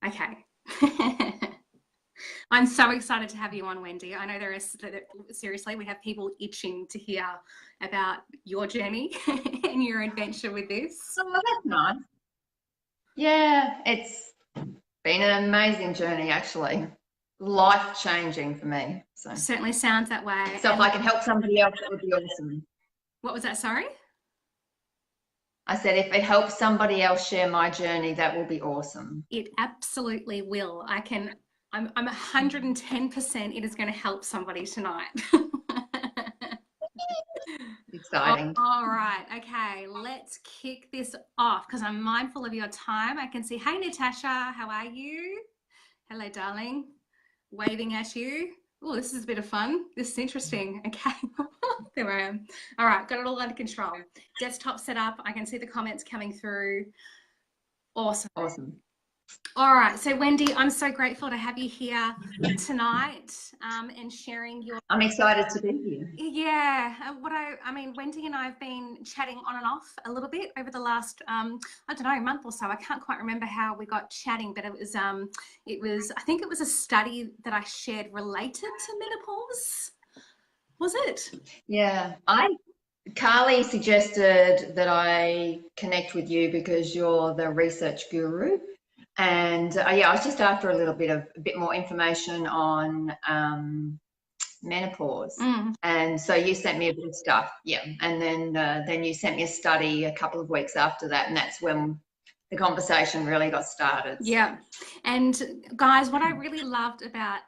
Okay. I'm so excited to have you on, Wendy. I know seriously, we have people itching to hear about your journey and your adventure with this. Oh, well, that's nice. Yeah, it's been an amazing journey, actually. Life-changing for me. So Certainly sounds that way. if I can help somebody else, that would be awesome. What was that, sorry? I said, if it helps somebody else share my journey, that will be awesome. It absolutely will. I'm 110% it is going to help somebody tonight. Exciting. All right. Okay. Let's kick this off because I'm mindful of your time. I can see, hey, Natasha, how are you? Hello, darling. Waving at you. Oh, this is a bit of fun. This is interesting. Okay. There I am. All right. Got it all under control. Desktop set up. I can see the comments coming through. Awesome. Awesome. All right, so Wendy, I'm so grateful to have you here tonight and sharing your... I'm excited to be here. Yeah, I mean, Wendy and I have been chatting on and off a little bit over the last, I don't know, month or so. I can't quite remember how we got chatting, but I think it was a study that I shared related to menopause. Was it? Yeah, Carly suggested that I connect with you because you're the research guru. And yeah, I was just after a bit more information on menopause. And so you sent me a bit of stuff, yeah. And then you sent me a study a couple of weeks after that, and that's when the conversation really got started. Yeah. And guys, what I really loved about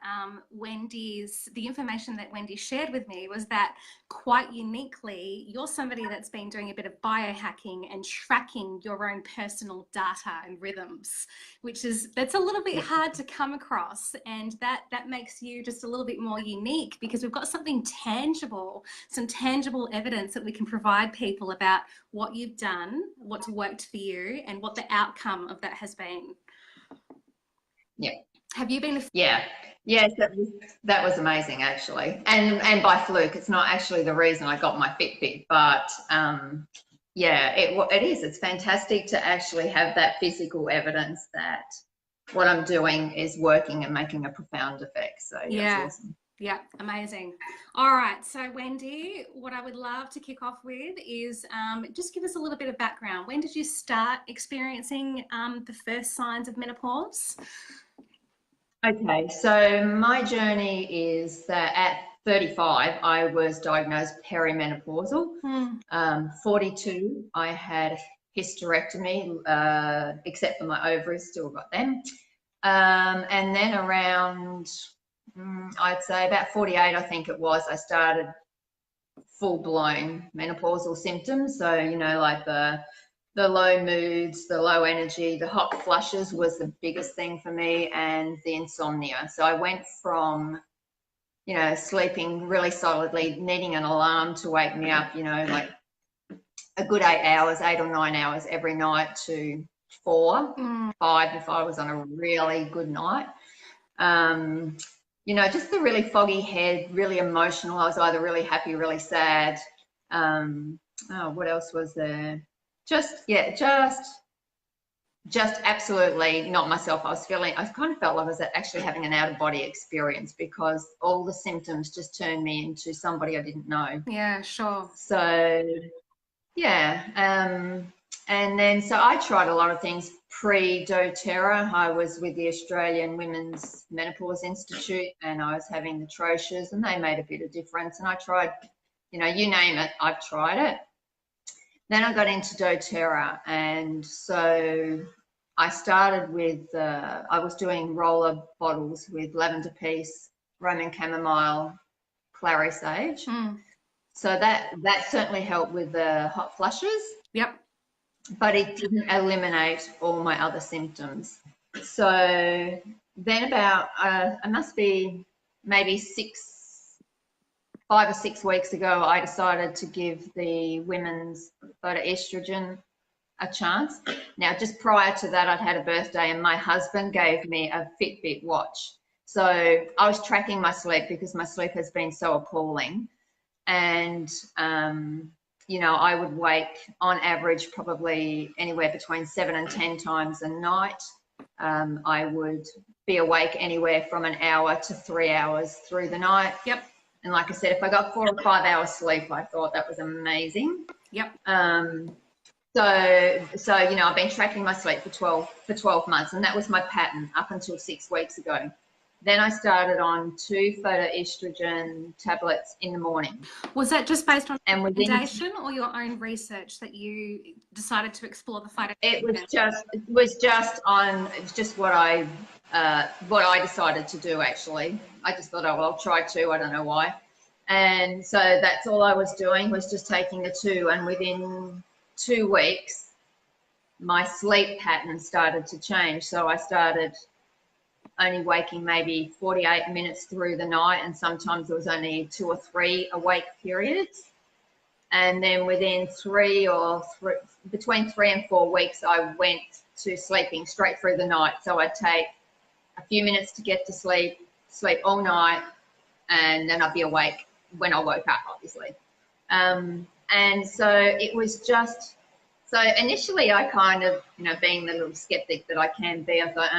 the information that Wendy shared with me was that quite uniquely, you're somebody that's been doing a bit of biohacking and tracking your own personal data and rhythms, that's a little bit hard to come across. And that makes you just a little bit more unique because we've got something tangible, some tangible evidence that we can provide people about what you've done, what's worked for you, and what the outcome of that has been. Yeah. Have you been? Yeah. Yes, that was amazing, actually. And by fluke, it's not actually the reason I got my Fitbit, but yeah, it is. It's fantastic to actually have that physical evidence that what I'm doing is working and making a profound effect. So yeah, it's awesome. Yeah, amazing. All right, so Wendy, what I would love to kick off with is just give us a little bit of background. When did you start experiencing the first signs of menopause? Okay, so my journey is that at 35, I was diagnosed perimenopausal. 42, I had hysterectomy, except for my ovaries, still got them. And then around, I'd say about 48, I think it was, I started full-blown menopausal symptoms. So, you know, like the low moods, the low energy, the hot flushes was the biggest thing for me, and the insomnia. So I went from, you know, sleeping really solidly, needing an alarm to wake me up, you know, like a good 8 or 9 hours every night, to 4, 5 if I was on a really good night. You know, just the really foggy head, really emotional. I was either really happy, really sad. What else was there? Just absolutely not myself. I kind of felt like I was actually having an out-of-body experience because all the symptoms just turned me into somebody I didn't know. Yeah, sure. So, yeah. And then, so I tried a lot of things pre-doTERRA. I was with the Australian Women's Menopause Institute, and I was having the troches, and they made a bit of difference. And I tried, you know, you name it, I've tried it. Then I got into doTERRA, and so I started with, I was doing roller bottles with lavender peace, Roman chamomile, clary sage. So that certainly helped with the hot flushes. Yep. But it didn't eliminate all my other symptoms. So then about, it must be maybe 5 or 6 weeks ago, I decided to give the women's phytoestrogen a chance. Now, just prior to that, I'd had a birthday, and my husband gave me a Fitbit watch. So I was tracking my sleep because my sleep has been so appalling. And, you know, I would wake on average probably anywhere between 7 and 10 times a night. I would be awake anywhere from an hour to 3 hours through the night. Yep. And like I said, if I got 4 or 5 hours sleep, I thought that was amazing. Yep. So you know, I've been tracking my sleep for 12 months, and that was my pattern up until 6 weeks ago. Then I started on 2 phytoestrogen tablets in the morning. Was that just based on recommendation or your own research that you decided to explore the phytoestrogen? It was just what I decided to do. Actually, I just thought, oh well, I'll try 2. I don't know why. And so that's all I was doing, was just taking the 2, and within 2 weeks, my sleep pattern started to change. So I started only waking maybe 48 minutes through the night, and sometimes it was only 2 or 3 awake periods. And then within between 3 and 4 weeks, I went to sleeping straight through the night. So I'd take a few minutes to get to sleep all night, and then I'd be awake when I woke up, obviously. And so it was just, so initially I kind of, you know, being the little skeptic that I can be, I thought,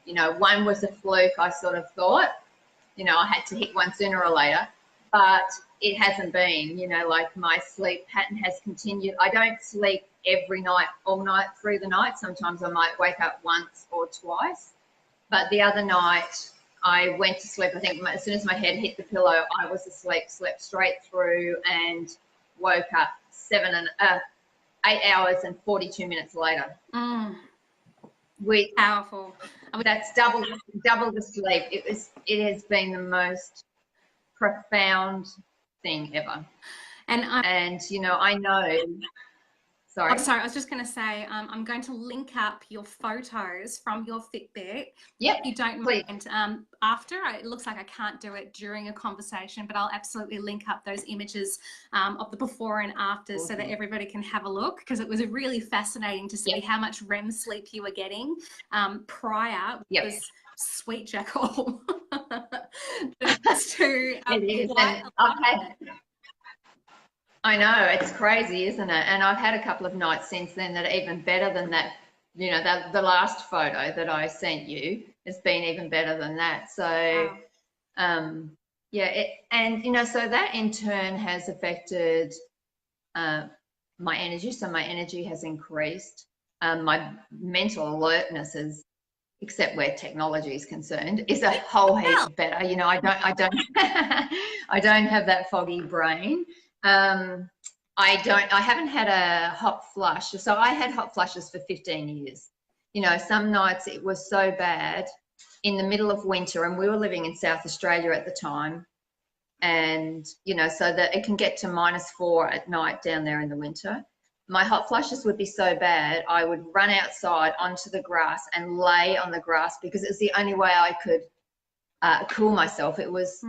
you know, 1 was a fluke, I sort of thought, you know, I had to hit 1 sooner or later, but it hasn't been, you know, like my sleep pattern has continued. I don't sleep every night, all night through the night. Sometimes I might wake up once or twice, but the other night I went to sleep. I think as soon as my head hit the pillow, I was asleep, slept straight through, and woke up 8 hours and 42 minutes later. Powerful. That's double the sleep. It has been the most profound thing ever. And you know, I know. Sorry. I'm sorry, I was just going to say, I'm going to link up your photos from your Fitbit. Yep, if you don't mind, after. It looks like I can't do it during a conversation, but I'll absolutely link up those images of the before and after, so that everybody can have a look, because it was really fascinating to see how much REM sleep you were getting prior. It was sweet jack all. It is. I know, it's crazy, isn't it? And I've had a couple of nights since then that are even better than that. You know, the last photo that I sent you has been even better than that. So, yeah, and you know, so that in turn has affected my energy. So my energy has increased. My mental alertness is, except where technology is concerned, is a whole heap better. You know, I don't I don't have that foggy brain. I haven't had a hot flush. So I had hot flushes for 15 years. You know, some nights it was so bad in the middle of winter, and we were living in South Australia at the time. And, you know, so that it can get to -4 at night down there in the winter. My hot flushes would be so bad, I would run outside onto the grass and lay on the grass, because it's the only way I could cool myself. It was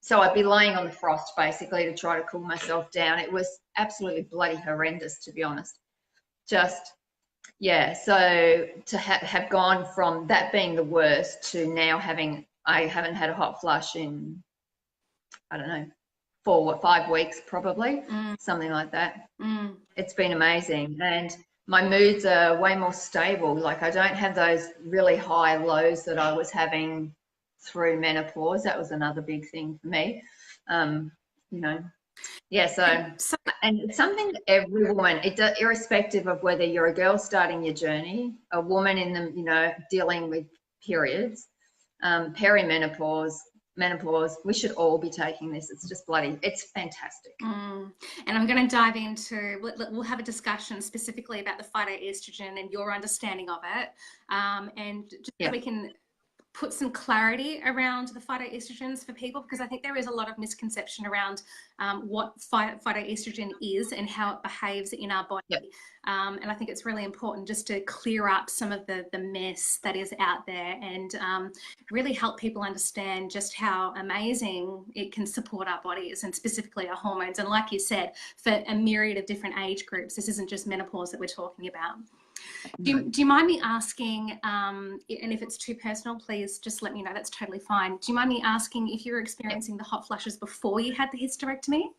so I'd be laying on the frost basically to try to cool myself down. It was absolutely bloody horrendous, to be honest. Just, yeah. So to have gone from that being the worst to now I haven't had a hot flush in, I don't know, 4 or 5 weeks probably, something like that. It's been amazing. And my moods are way more stable. Like, I don't have those really high lows that I was having through menopause. That was another big thing for me. You know, yeah. So, and it's something that every woman, irrespective of whether you're a girl starting your journey, a woman in the, you know, dealing with periods, perimenopause, menopause, we should all be taking this. It's just it's fantastic. And I'm going to dive into, we'll have a discussion specifically about the phytoestrogen and your understanding of it, and just so we can put some clarity around the phytoestrogens for people, because I think there is a lot of misconception around what phytoestrogen is and how it behaves in our body. And I think it's really important just to clear up some of the mess that is out there, and really help people understand just how amazing it can support our bodies, and specifically our hormones. And like you said, for a myriad of different age groups, this isn't just menopause that we're talking about. Do you mind me asking, and if it's too personal, please just let me know, that's totally fine. Do you mind me asking if you were experiencing the hot flushes before you had the hysterectomy?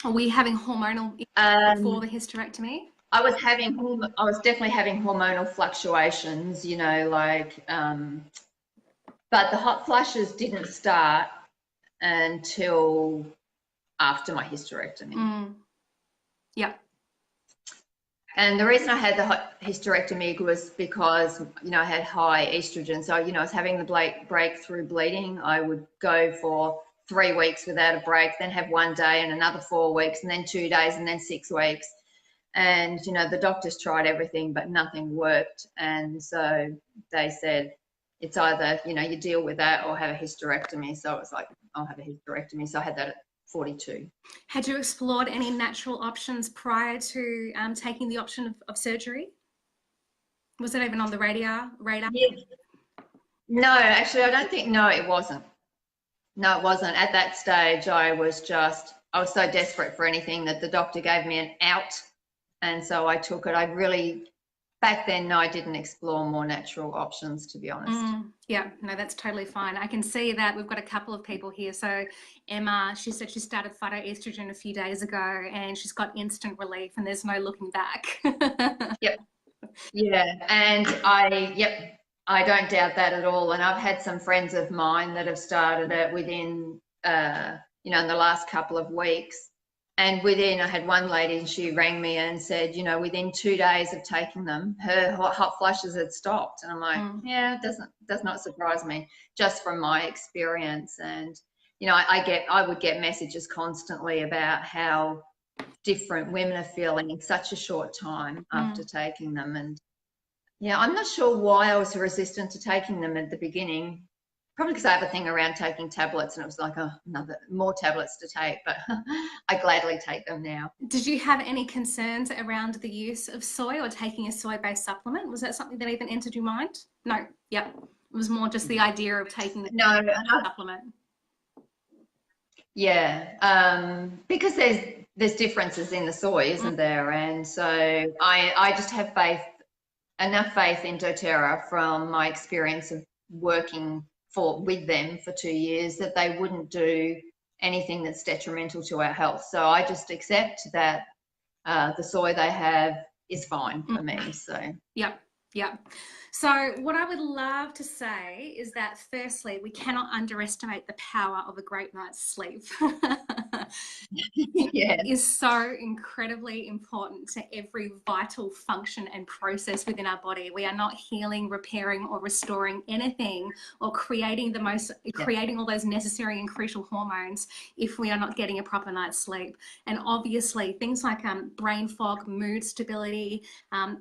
Or were you having hormonal before the hysterectomy? I was definitely having hormonal fluctuations, you know, like, but the hot flushes didn't start until after my hysterectomy. Yeah. And the reason I had the hysterectomy was because, you know, I had high estrogen. So, you know, I was having the breakthrough bleeding. I would go for 3 weeks without a break, then have 1 day and another 4 weeks, and then 2 days, and then 6 weeks. And, you know, the doctors tried everything, but nothing worked. And so they said, it's either, you know, you deal with that or have a hysterectomy. So it was like, I'll have a hysterectomy. So I had that at 42. Had you explored any natural options prior to taking the option of surgery? Was it even on the radar? Yeah. No, actually, I don't think, no, it wasn't. No, it wasn't. At that stage, I was so desperate for anything that the doctor gave me an out. And so I took it. Back then, no, I didn't explore more natural options, to be honest. Yeah, no, that's totally fine. I can see that we've got a couple of people here. So Emma, she said she started phytoestrogen a few days ago and she's got instant relief and there's no looking back. Yep. Yeah. And I don't doubt that at all. And I've had some friends of mine that have started it within, you know, in the last couple of weeks. And I had one lady and she rang me and said, you know, within 2 days of taking them, her hot flushes had stopped. And I'm like, yeah, it does not surprise me, just from my experience. And, you know, I would get messages constantly about how different women are feeling in such a short time after taking them. And yeah, I'm not sure why I was resistant to taking them at the beginning. Probably because I have a thing around taking tablets and it was like, oh, more tablets to take, but I gladly take them now. Did you have any concerns around the use of soy or taking a soy-based supplement? Was that something that even entered your mind? No, yep. It was more just the idea of taking the supplement. Yeah, because there's differences in the soy, isn't there? And so I just have enough faith in doTERRA from my experience of working with them for 2 years that they wouldn't do anything that's detrimental to our health. So I just accept that the soy they have is fine for me. So yeah. So what I would love to say is that firstly, we cannot underestimate the power of a great night's sleep. Yeah. It is so incredibly important to every vital function and process within our body. We are not healing, repairing, or restoring anything or creating all those necessary and crucial hormones if we are not getting a proper night's sleep. And obviously things like brain fog, mood stability,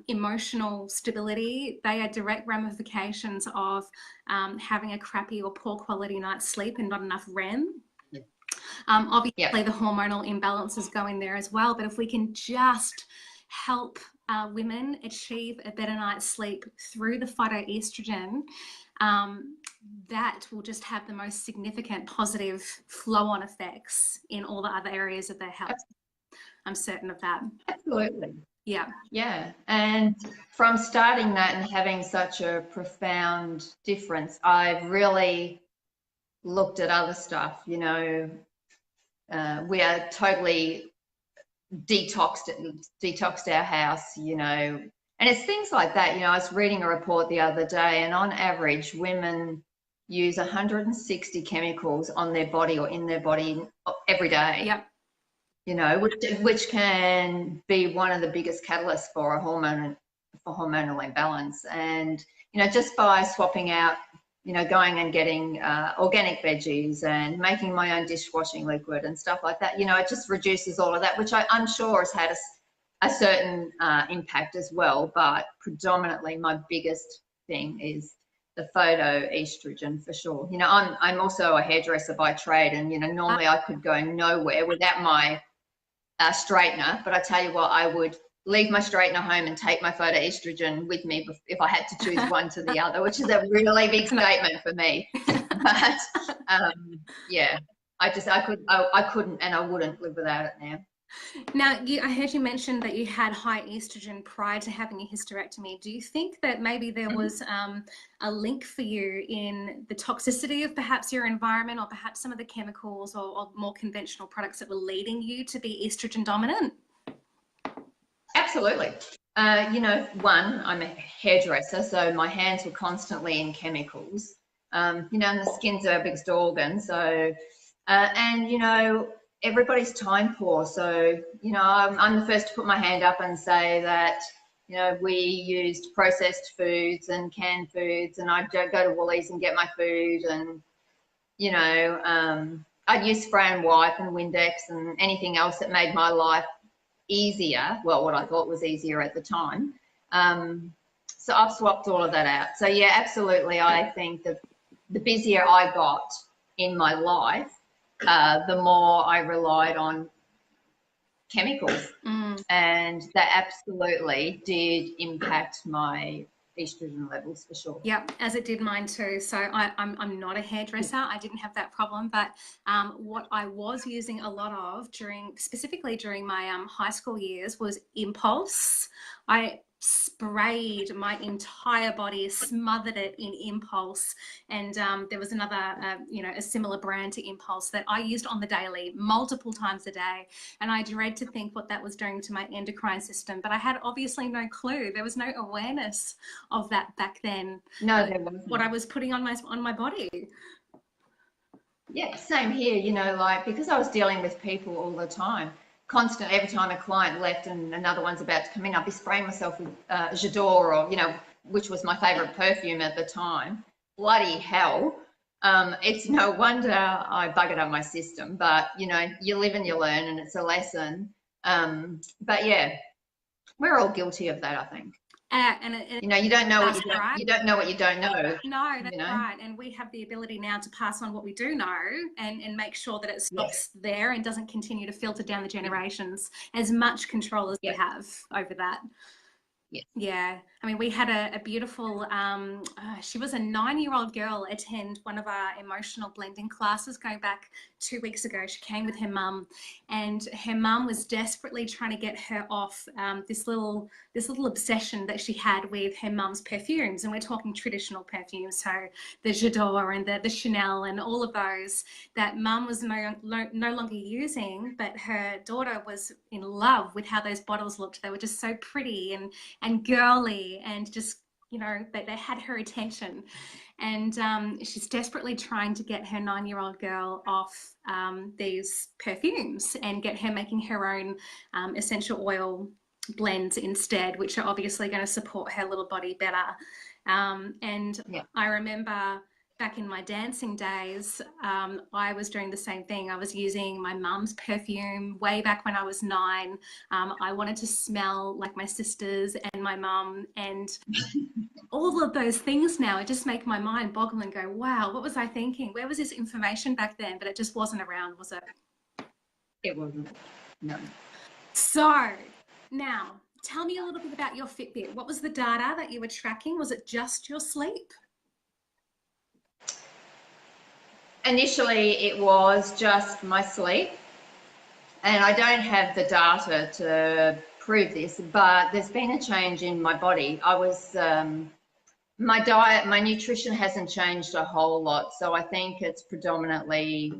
emotional stability, they are direct ramifications of having a crappy or poor quality night's sleep and not enough REM. Obviously the hormonal imbalances go in there as well, but if we can just help women achieve a better night's sleep through the phytoestrogen, that will just have the most significant positive flow-on effects in all the other areas of their health. I'm certain of that. Absolutely. Yeah. And from starting that and having such a profound difference, I've really looked at other stuff. You know, we are totally detoxed our house, you know, and it's things like that. You know, I was reading a report the other day, and on average, women use 160 chemicals on their body or in their body every day. Yep. You know, which can be one of the biggest catalysts for hormonal imbalance. And, you know, just by swapping out, you know, going and getting organic veggies and making my own dishwashing liquid and stuff like that, you know, it just reduces all of that, which I'm sure has had a certain impact as well. But predominantly my biggest thing is the phytoestrogen, for sure. You know, I'm also a hairdresser by trade, and, you know, normally I could go nowhere without my straightener, but I tell you what, I would leave my straightener home and take my photoestrogen with me if I had to choose one to the other, which is a really big statement for me. But yeah, I couldn't and I wouldn't live without it now. Now, I heard you mention that you had high estrogen prior to having a hysterectomy. Do you think that maybe there was a link for you in the toxicity of perhaps your environment, or perhaps some of the chemicals or more conventional products that were leading you to be estrogen dominant? Absolutely. You know, one, I'm a hairdresser, so my hands were constantly in chemicals. You know, and the skin's our biggest organ. So, and, you know, everybody's time poor. So, you know, I'm the first to put my hand up and say that, you know, we used processed foods and canned foods, and I'd go to Woolies and get my food, and, you know, I'd use spray and wipe and Windex and anything else that made my life easier, well, what I thought was easier at the time. So I've swapped all of that out. So yeah, absolutely. I think that the busier I got in my life, the more I relied on chemicals, and that absolutely did impact my estrogen levels for sure. Yep, as it did mine too. So I'm not a hairdresser. I didn't have that problem, but what I was using a lot of specifically during my high school years was Impulse. I sprayed my entire body, smothered it in Impulse, and there was another, you know, a similar brand to Impulse that I used on the daily, multiple times a day, and I dread to think what that was doing to my endocrine system, but I had obviously no clue. There was no awareness of that back then. No, there wasn't. What I was putting on my body. Yeah, same here. You know, like, because I was dealing with people all the time, constant. Every time a client left and another one's about to come in, I'd be spraying myself with J'adore, or, you know, which was my favorite perfume at the time. Bloody hell. It's no wonder I buggered up my system, but, you know, you live and you learn, and it's a lesson. But yeah, we're all guilty of that, I think. You know, you don't know what you don't know what you don't know. No, that's right. And we have the ability now to pass on what we do know, and make sure that it stops there and doesn't continue to filter down the generations. As much control as we have over that. Yeah, I mean, we had a beautiful, she was a 9-year-old girl attend one of our emotional blending classes going back 2 weeks ago. She came with her mum, and her mum was desperately trying to get her off this little obsession that she had with her mum's perfumes. And we're talking traditional perfumes, so the J'adore and the Chanel and all of those that mum was no longer using, but her daughter was in love with how those bottles looked. They were just so pretty and girly, and just, you know, they had her attention. And she's desperately trying to get her 9-year-old girl off these perfumes and get her making her own essential oil blends instead, which are obviously going to support her little body better. I remember back in my dancing days, I was doing the same thing. I was using my mum's perfume way back when I was 9. I wanted to smell like my sisters and my mum, and all of those things now, it just make my mind boggle and go, wow, what was I thinking? Where was this information back then? But it just wasn't around, was it? It wasn't, no. So now tell me a little bit about your Fitbit. What was the data that you were tracking? Was it just your sleep? Initially, it was just my sleep, and I don't have the data to prove this, but there's been a change in my body. I was, my diet, my nutrition hasn't changed a whole lot, so I think it's predominantly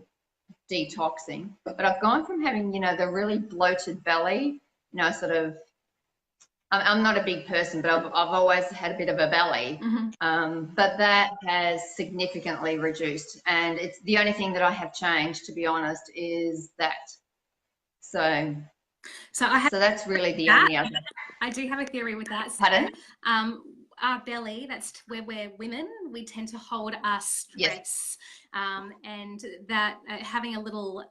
detoxing. But I've gone from having, you know, the really bloated belly, you know, sort of, I'm not a big person, but I've always had a bit of a belly, but that has significantly reduced, and it's the only thing that I have changed, to be honest, is that. So that's really the only other. I do have a theory with that. Pardon? Our belly, that's where we're women, we tend to hold our stress, and that having a little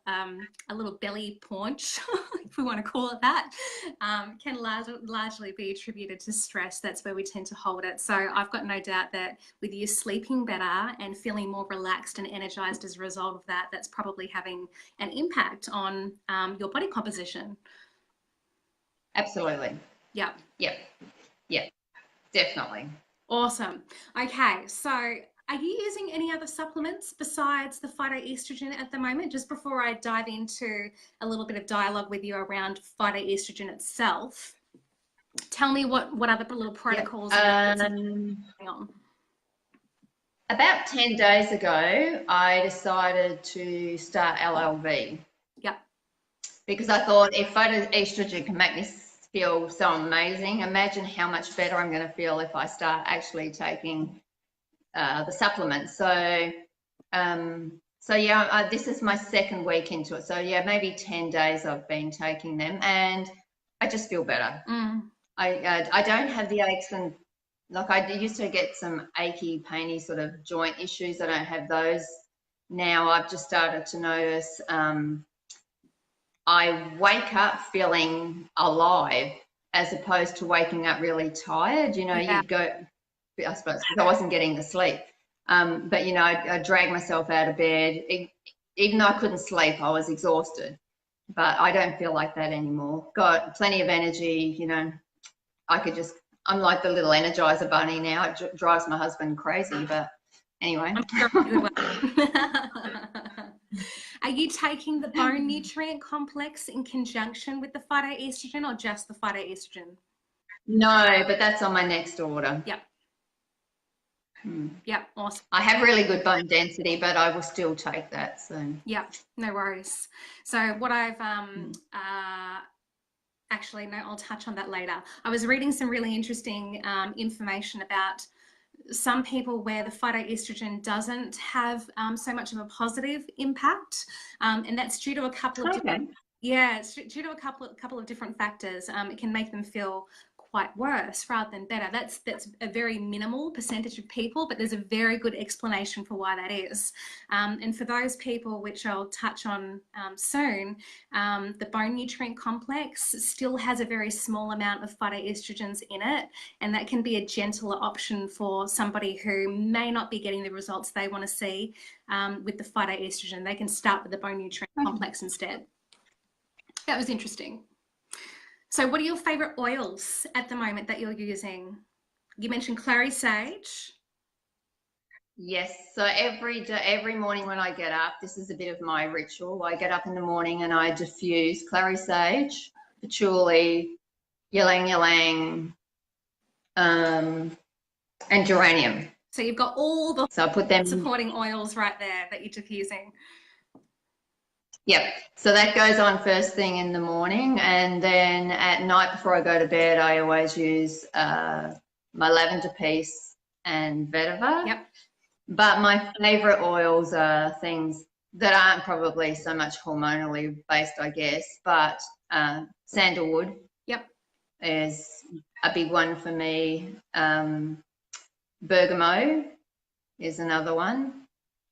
belly paunch, if we want to call it that, can largely be attributed to stress. That's where we tend to hold it. So I've got no doubt that with you sleeping better and feeling more relaxed and energized as a result of that, that's probably having an impact on your body composition. Absolutely. Yep. Definitely. Awesome. Okay, so are you using any other supplements besides the phytoestrogen at the moment? Just before I dive into a little bit of dialogue with you around phytoestrogen itself, tell me what other little protocols are going on. About 10 days ago, I decided to start LLV. Yep. Because I thought if phytoestrogen can make me feel so amazing. Imagine how much better I'm going to feel if I start actually taking the supplements. So yeah, this is my second week into it. So yeah, maybe 10 days I've been taking them, and I just feel better. I don't have the aches, and like I used to get some achy, painy sort of joint issues. I don't have those now. I've just started to notice I wake up feeling alive as opposed to waking up really tired. You know, you'd go, I suppose, because I wasn't getting the sleep. But, you know, I drag myself out of bed. Even though I couldn't sleep, I was exhausted. But I don't feel like that anymore. Got plenty of energy, you know. I'm like the little Energizer bunny now. It drives my husband crazy, but anyway. Are you taking the bone nutrient complex in conjunction with the phytoestrogen or just the phytoestrogen? No, but that's on my next order. Yep. Yep, awesome. I have really good bone density, but I will still take that. So yep, no worries. So what I've actually, no, I'll touch on that later. I was reading some really interesting information about some people where the phytoestrogen doesn't have so much of a positive impact, and that's due to a couple of different, it's due to a couple of different factors. It can make them feel quite worse rather than better. That's a very minimal percentage of people, but there's a very good explanation for why that is. And for those people, which I'll touch on soon, the bone nutrient complex still has a very small amount of phytoestrogens in it, and that can be a gentler option for somebody who may not be getting the results they want to see with the phytoestrogen. They can start with the bone nutrient complex instead. That was interesting. So what are your favorite oils at the moment that you're using? You mentioned clary sage. Yes, so every morning when I get up, this is a bit of my ritual. I get up in the morning and I diffuse clary sage, patchouli, ylang ylang, and geranium. So you've got all the I put them supporting oils right there that you're diffusing. Yep. So that goes on first thing in the morning, and then at night before I go to bed, I always use my lavender piece and vetiver. Yep. But my favorite oils are things that aren't probably so much hormonally based, I guess, but sandalwood. Yep. Is a big one for me. Bergamot is another one.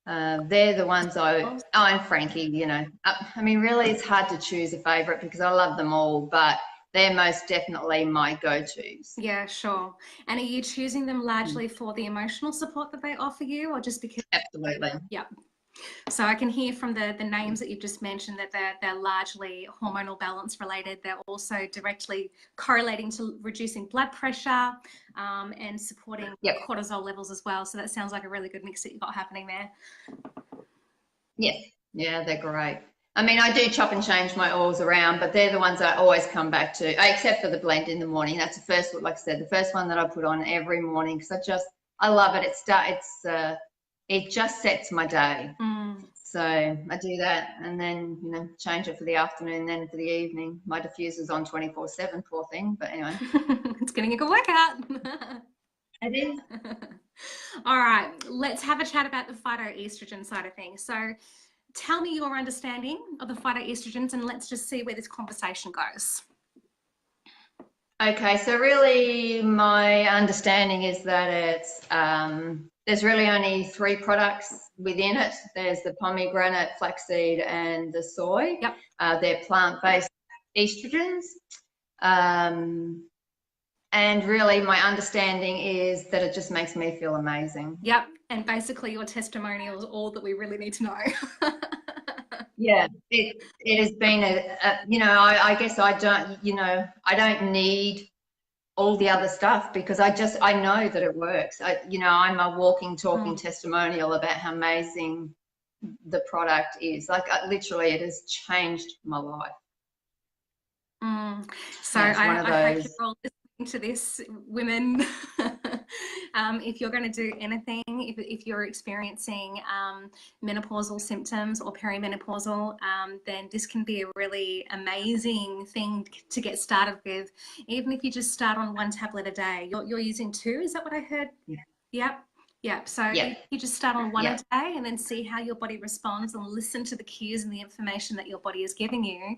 They're the ones and Frankie, you know. I mean, really, it's hard to choose a favourite because I love them all, but they're most definitely my go-tos. Yeah, sure. And are you choosing them largely for the emotional support that they offer you, or just because? Absolutely. Yeah. So I can hear from the names that you've just mentioned that they're largely hormonal balance related. They're also directly correlating to reducing blood pressure and supporting cortisol levels as well. So that sounds like a really good mix that you've got happening there. Yes. Yeah, they're great. I mean, I do chop and change my oils around, but they're the ones I always come back to, except for the blend in the morning. That's the first, like I said, the first one that I put on every morning because I love it. It just sets my day. So I do that and then, you know, change it for the afternoon, then for the evening. My diffuser's on 24/7, poor thing, but anyway. It's getting a good workout. It is. All right, let's have a chat about the phytoestrogen side of things. So tell me your understanding of the phytoestrogens and let's just see where this conversation goes. Okay, so really my understanding is that it's there's really only 3 products within it. There's the pomegranate, flaxseed, and the soy. Yep. They're plant-based estrogens. And really my understanding is that it just makes me feel amazing. Yep, and basically your testimonial is all that we really need to know. Yeah, it has been you know, I guess I don't need all the other stuff because I know that it works. You know, I'm a walking, talking testimonial about how amazing the product is. Like literally, it has changed my life. So I hope you're all listening to this, women. If you're going to do anything, if you're experiencing menopausal symptoms or perimenopausal, then this can be a really amazing thing to get started with. Even if you just start on 1 tablet a day. You're using 2, is that what I heard? Yeah. Yep. Yeah, so Yep. you just start on 1 Yep. a day and then see how your body responds and listen to the cues and the information that your body is giving you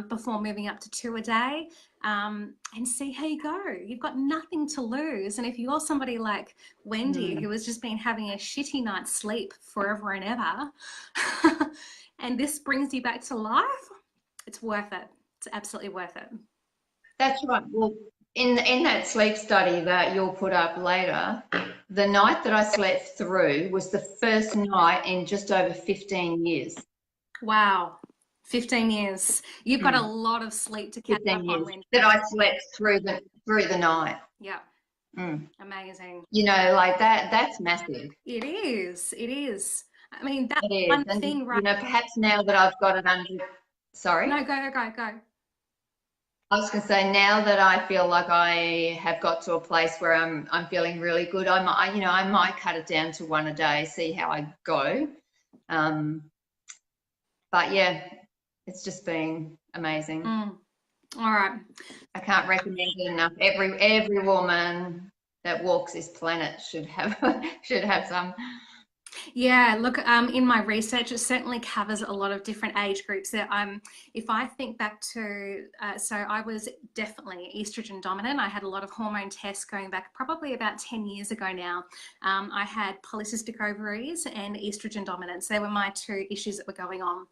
before moving up to 2 a day, and see how you go. You've got nothing to lose. And if you're somebody like Wendy, who has just been having a shitty night's sleep forever and ever, and this brings you back to life, it's worth it. It's absolutely worth it. That's right. Well, in that sleep study that you'll put up later, the night that I slept through was the first night in just over 15 years. Wow. 15 years. You've got a lot of sleep to catch up on, Wendy. That I slept through the night. Yeah. Amazing. You know, like that's massive. It is. It is. I mean, that It is. one And thing, right? you know, perhaps now that I've got it under, sorry. No, go. I was going to say, now that I feel like I have got to a place where I'm feeling really good, I might cut it down to 1 a day, see how I go. But yeah, it's just been amazing. All right. I can't recommend it enough. Every woman that walks this planet should have some. Yeah, look, in my research, it certainly covers a lot of different age groups. That if I think back to, so I was definitely estrogen dominant. I had a lot of hormone tests going back probably about 10 years ago now. I had polycystic ovaries and estrogen dominance. They were my 2 issues that were going on.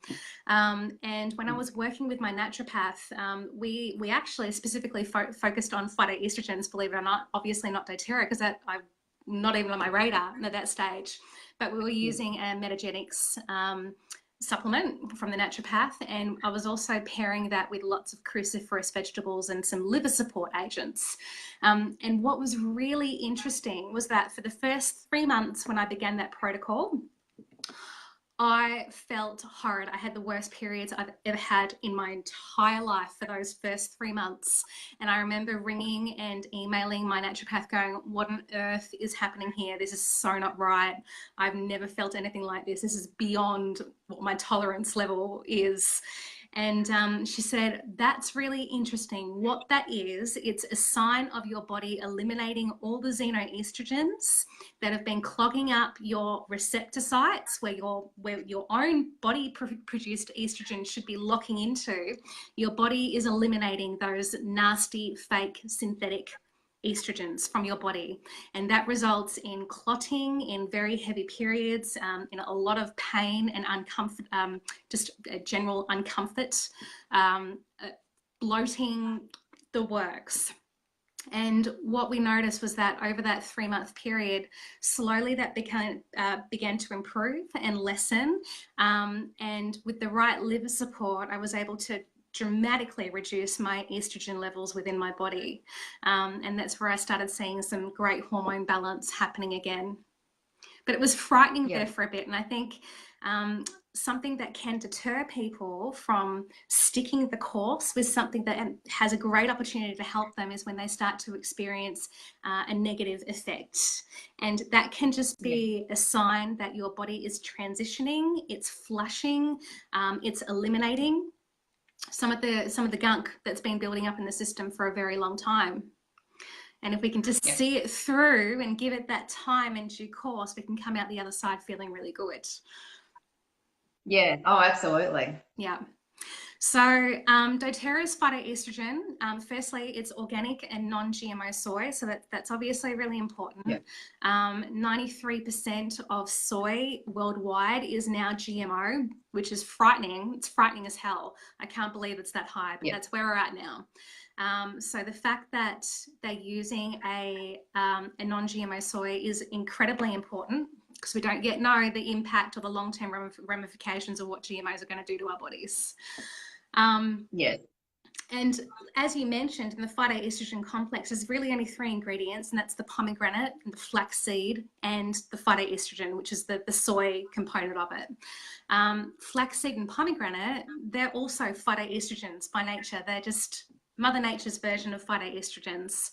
And when I was working with my naturopath, we actually specifically focused on phytoestrogens, believe it or not, obviously not doTERRA, because I'm not even on my radar at that stage. But we were using a Metagenics supplement from the naturopath, and I was also pairing that with lots of cruciferous vegetables and some liver support agents. And what was really interesting was that for the first 3 months when I began that protocol, I felt horrid. I had the worst periods I've ever had in my entire life for those first 3 months. And I remember ringing and emailing my naturopath going, what on earth is happening here? This is so not right. I've never felt anything like this. This is beyond what my tolerance level is. And she said, that's really interesting. What that is, it's a sign of your body eliminating all the xenoestrogens that have been clogging up your receptor sites where your own body produced estrogen should be locking into. Your body is eliminating those nasty, fake, synthetic estrogens from your body, and that results in clotting, in very heavy periods, in a lot of pain and uncomfort, just general uncomfort, bloating, the works. And what we noticed was that over that 3-month period, slowly that began to improve and lessen. And with the right liver support, I was able to dramatically reduce my estrogen levels within my body. And that's where I started seeing some great hormone balance happening again. But it was frightening there for a bit. And I think something that can deter people from sticking the course with something that has a great opportunity to help them is when they start to experience a negative effect. And that can just be a sign that your body is transitioning, it's flushing, it's eliminating some of the gunk that's been building up in the system for a very long time. And if we can just see it through and give it that time and due course, we can come out the other side feeling really good. Yeah. Oh, absolutely. Yeah. So doTERRA's phytoestrogen, firstly, it's organic and non-GMO soy. So that's obviously really important. Yeah. 93% of soy worldwide is now GMO, which is frightening. It's frightening as hell. I can't believe it's that high, but that's where we're at now. So the fact that they're using a non-GMO soy is incredibly important, because we don't yet know the impact or the long-term ramifications of what GMOs are going to do to our bodies. Yes. And as you mentioned, in the phytoestrogen complex, there's really only 3 ingredients, and that's the pomegranate, and the flaxseed, and the phytoestrogen, which is the soy component of it. Flaxseed and pomegranate, they're also phytoestrogens by nature. They're just Mother Nature's version of phytoestrogens.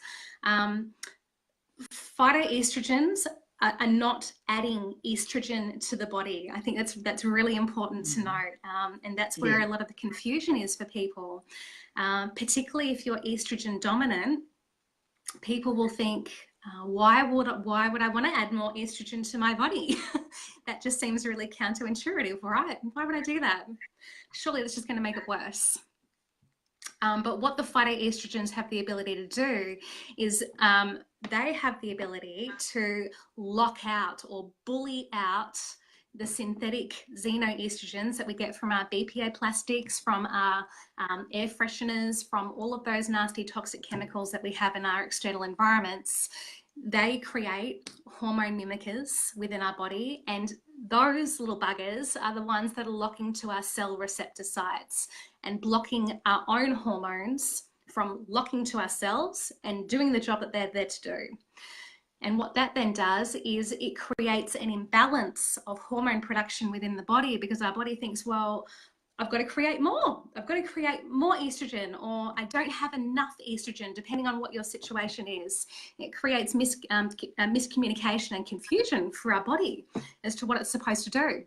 Phytoestrogens are not adding estrogen to the body. I think that's really important to note, and that's where a lot of the confusion is for people, particularly if you're estrogen dominant. People will think, why would I want to add more estrogen to my body? That just seems really counterintuitive, right? Why would I do that? Surely that's just going to make it worse. But what the phytoestrogens have the ability to do is they have the ability to lock out or bully out the synthetic xenoestrogens that we get from our BPA plastics, from our air fresheners, from all of those nasty toxic chemicals that we have in our external environments. They create hormone mimickers within our body, and those little buggers are the ones that are locking to our cell receptor sites and blocking our own hormones from locking to our cells and doing the job that they're there to do. And what that then does is it creates an imbalance of hormone production within the body, because our body thinks, well, I've got to create more. I've got to create more estrogen, or I don't have enough estrogen, depending on what your situation is. It creates miscommunication and confusion for our body as to what it's supposed to do.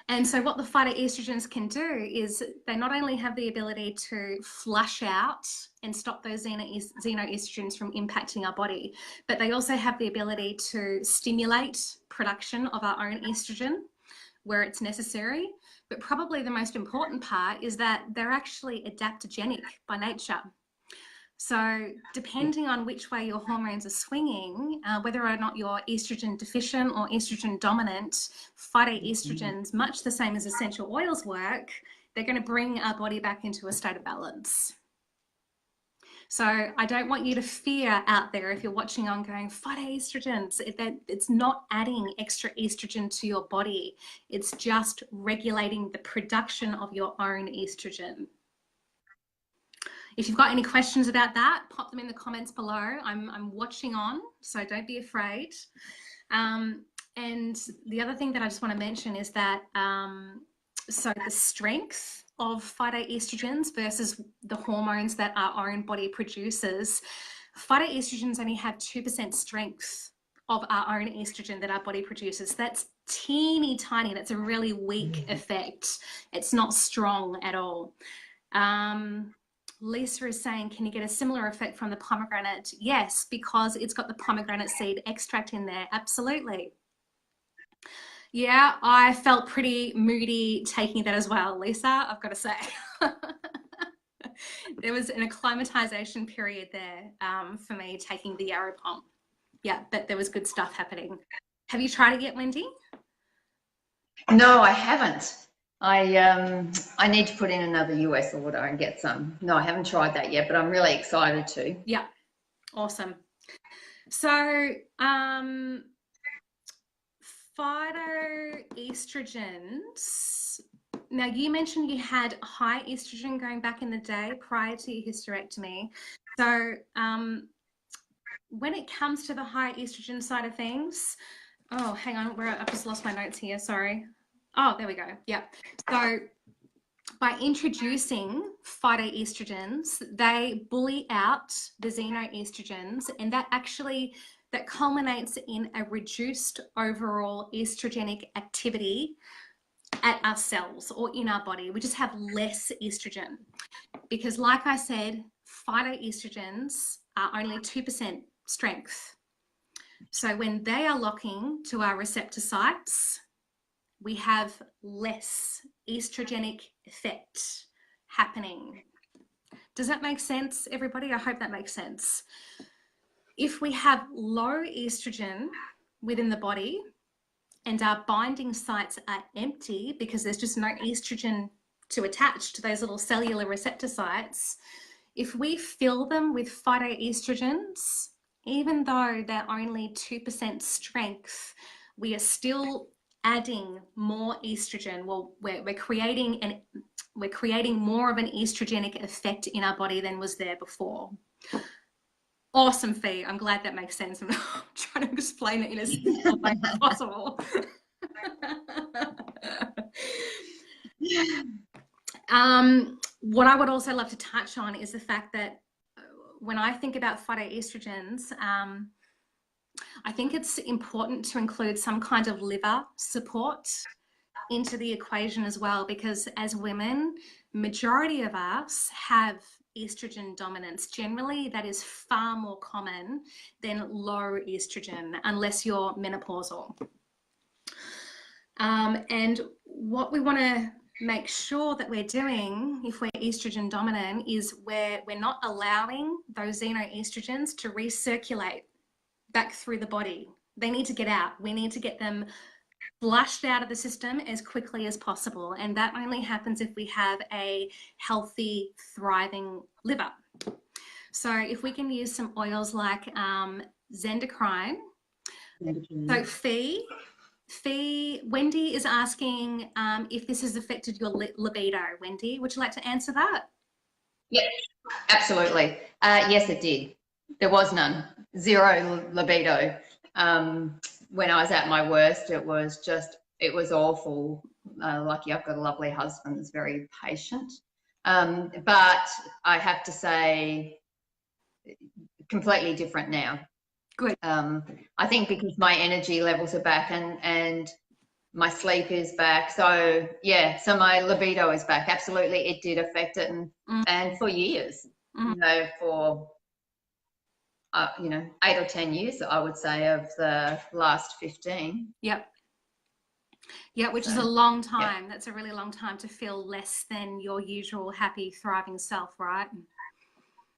And so what the phytoestrogens can do is they not only have the ability to flush out and stop those xenoestrogens from impacting our body, but they also have the ability to stimulate production of our own estrogen where it's necessary. But probably the most important part is that they're actually adaptogenic by nature. So depending on which way your hormones are swinging, whether or not you're estrogen deficient or estrogen dominant, phytoestrogens, much the same as essential oils work, they're going to bring our body back into a state of balance. So I don't want you to fear out there if you're watching on going, phytoestrogens, it's not adding extra estrogen to your body. It's just regulating the production of your own estrogen. If you've got any questions about that, pop them in the comments below. I'm watching on, so don't be afraid. And the other thing that I just want to mention is that, so the strength of phytoestrogens versus the hormones that our own body produces, phytoestrogens only have 2% strength of our own estrogen that our body produces. That's teeny tiny. That's a really weak effect. It's not strong at all. Lisa is saying, can you get a similar effect from the pomegranate? Yes, because it's got the pomegranate seed extract in there. Absolutely. Yeah, I felt pretty moody taking that as well, Lisa, I've got to say. There was an acclimatization period there for me taking the yarrow pom. Yeah, but there was good stuff happening. Have you tried it yet, Wendy? No, I haven't. I need to put in another US order and get some. No, I haven't tried that yet, but I'm really excited to. Yeah, awesome. So phytoestrogens. Now, you mentioned you had high estrogen going back in the day prior to your hysterectomy. So when it comes to the high estrogen side of things, oh, hang on, I've just lost my notes here, sorry. Oh, there we go. Yeah. So by introducing phytoestrogens, they bully out the xenoestrogens, and that culminates in a reduced overall estrogenic activity at our cells or in our body. We just have less estrogen because, like I said, phytoestrogens are only 2% strength. So when they are locking to our receptor sites, we have less estrogenic effect happening. Does that make sense, everybody? I hope that makes sense. If we have low estrogen within the body and our binding sites are empty because there's just no estrogen to attach to those little cellular receptor sites, if we fill them with phytoestrogens, even though they're only 2% strength, we are still adding more estrogen. Well, we're creating more of an estrogenic effect in our body than was there before. Awesome, Fee. I'm glad that makes sense. I'm trying to explain it in as simple way as possible. What I would also love to touch on is the fact that when I think about phytoestrogens, I think it's important to include some kind of liver support into the equation as well, because as women, majority of us have estrogen dominance. Generally, that is far more common than low estrogen, unless you're menopausal. And what we want to make sure that we're doing, if we're estrogen dominant, is we're not allowing those xenoestrogens to recirculate back through the body. They need to get out. We need to get them flushed out of the system as quickly as possible. And that only happens if we have a healthy, thriving liver. So if we can use some oils like zendocrine. So Wendy is asking if this has affected your libido. Wendy, would you like to answer that? Yeah, absolutely. Yes, it did. There was none. Zero libido. When I was at my worst, it was awful. Lucky I've got a lovely husband that's very patient. But I have to say, completely different now. Good. I think because my energy levels are back and my sleep is back. So yeah, so my libido is back. Absolutely, it did affect it, and for years, for 8 or 10 years, I would say, of the last 15. Yep. Yeah, which is a long time. Yep. That's a really long time to feel less than your usual happy, thriving self, right?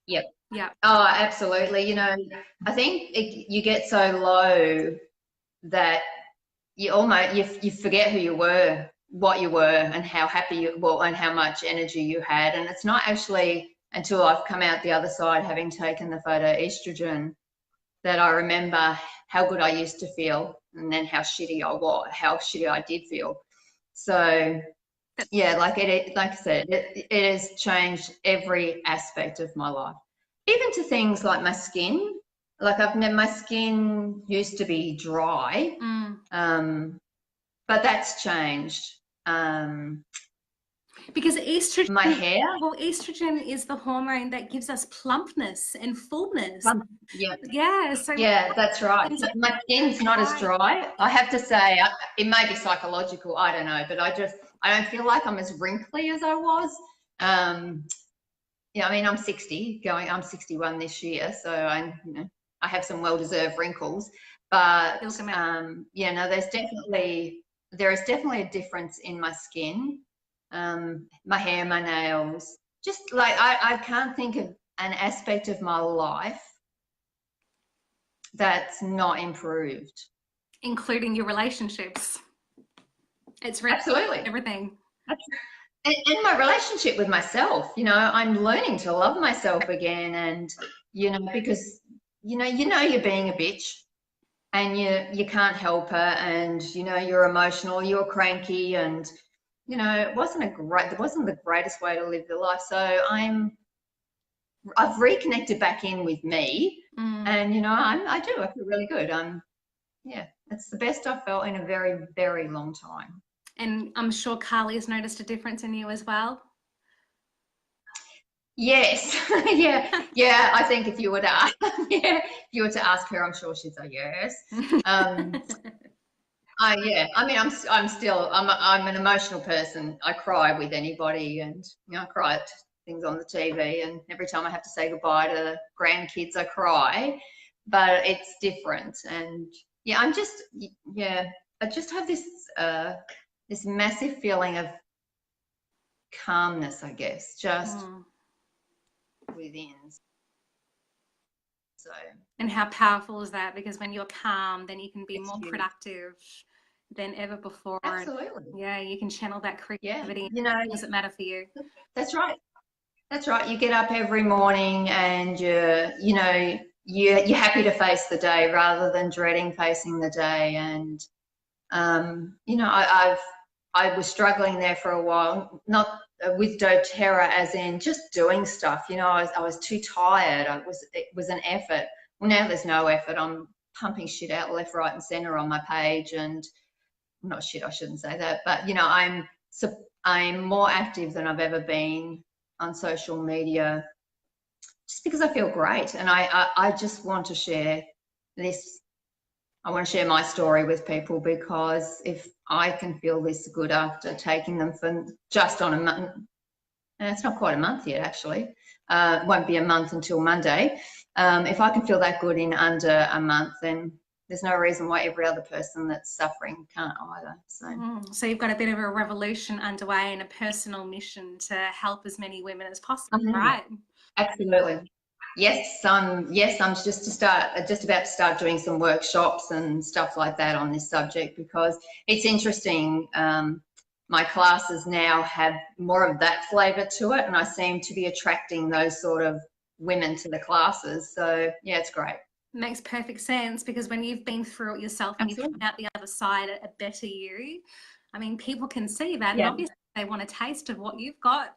Yep. Yeah. Oh, absolutely. I think you get so low that you almost you forget who you were, what you were, and how happy you were, and how much energy you had. And it's not actually until I've come out the other side, having taken the phytoestrogen, that I remember how good I used to feel, and then how shitty I did feel. So yeah, like I said, it has changed every aspect of my life, even to things like my skin. Like my skin used to be dry, but that's changed. Because estrogen, my hair. Well, estrogen is the hormone that gives us plumpness and fullness. Yeah. Yeah. So yeah, that's right. So my skin's not as dry. I have to say, it may be psychological. I don't know, but I don't feel like I'm as wrinkly as I was. Yeah, I mean, I'm 61 this year, so I have some well-deserved wrinkles. But there is definitely a difference in my skin, my hair, my nails. Just like I can't think of an aspect of my life that's not improved, including your relationships. It's really absolutely everything. And my relationship with myself, I'm learning to love myself again, and because you're being a bitch, and you can't help it, and you're emotional, you're cranky, and it wasn't the greatest way to live your life. So I've reconnected back in with me, and I feel really good. It's the best I've felt in a very, very long time. And I'm sure Carly has noticed a difference in you as well. Yes. yeah. I think if you were to ask her, I'm sure she'd say yes. I mean, I'm an emotional person. I cry with anybody, and I cry at things on the TV, and every time I have to say goodbye to grandkids, I cry. But it's different, and I just have this massive feeling of calmness, I guess, just within. So. And how powerful is that? Because when you're calm, then you can be more productive than ever before. Absolutely. Yeah, you can channel that creativity. Yeah. Does it matter for you? That's right. That's right. You get up every morning, and you're happy to face the day rather than dreading facing the day. And I was struggling there for a while, not with doTERRA as in just doing stuff. I was too tired. It was an effort. Well, now there's no effort. I'm pumping shit out left, right, and center on my page, and not shit, I shouldn't say that, but I'm more active than I've ever been on social media, just because I feel great, and I just want to share this I want to share my story with people, because if I can feel this good after taking them for just on a month, and it's not quite a month yet actually, it won't be a month until Monday. If I can feel that good in under a month, then there's no reason why every other person that's suffering can't either. So you've got a bit of a revolution underway and a personal mission to help as many women as possible, right? Absolutely. Yes, I'm just about to start doing some workshops and stuff like that on this subject, because it's interesting. My classes now have more of that flavour to it, and I seem to be attracting those sort of women to the classes. So yeah, it's great. Makes perfect sense, because when you've been through it yourself and you've come out the other side a better you, I mean, people can see that, and obviously they want a taste of what you've got.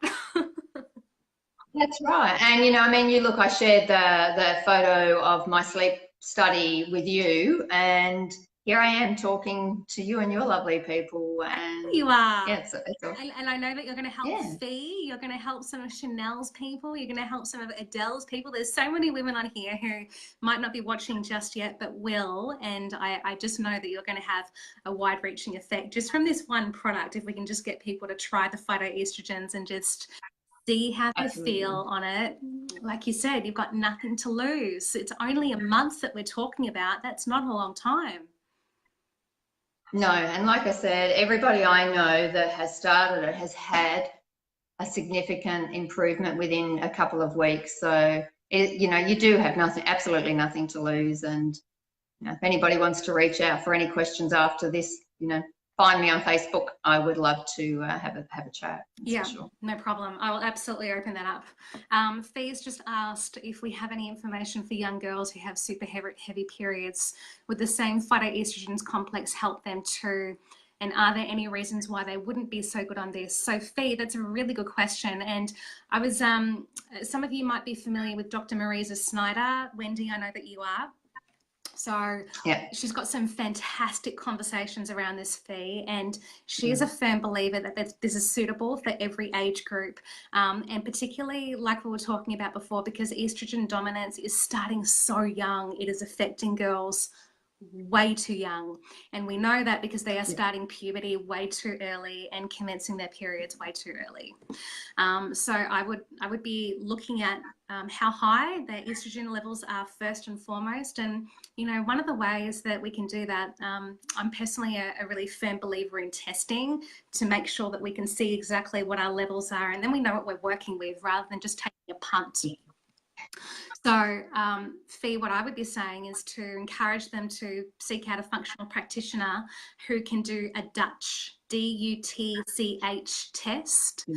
That's right. And, you know, I mean, you look, I shared the photo of my sleep study with you, and here I am talking to you and your lovely people. And you are. Yeah, it's awesome. And I know that you're going to help Fee, you're going to help some of Chanel's people, you're going to help some of Adele's people. There's so many women on here who might not be watching just yet, but will. And I just know that you're going to have a wide-reaching effect just from this one product, if we can just get people to try the phytoestrogens and just see how they feel on it. Like you said, you've got nothing to lose. It's only a month that we're talking about. That's not a long time. No, and like I said, everybody I know that has started it has had a significant improvement within a couple of weeks. So, you know, you do have absolutely nothing to lose. And you know, if anybody wants to reach out for any questions after this, you know, find me on Facebook. I would love to have a chat. Yeah, sure. No problem. I will absolutely open that up. Fee's just asked if we have any information for young girls who have super heavy periods. Would the same Phytoestrogen Complex help them too? And are there any reasons why they wouldn't be so good on this? So Fee, that's a really good question. And I was, some of you might be familiar with Dr. Marisa Snyder. Wendy, I know that you are. So she's got some fantastic conversations around this, Fee, and she is a firm believer that this is suitable for every age group, and particularly like we were talking about before, because estrogen dominance is starting so young, it is affecting girls way too young, and we know that because they are starting puberty way too early and commencing their periods way too early. So I would be looking at how high their estrogen levels are first and foremost. And you know, one of the ways that we can do that, I'm personally a really firm believer in testing to make sure that we can see exactly what our levels are, and then we know what we're working with rather than just taking a punt. So, Fee, what I would be saying is to encourage them to seek out a functional practitioner who can do a Dutch, DUTCH test,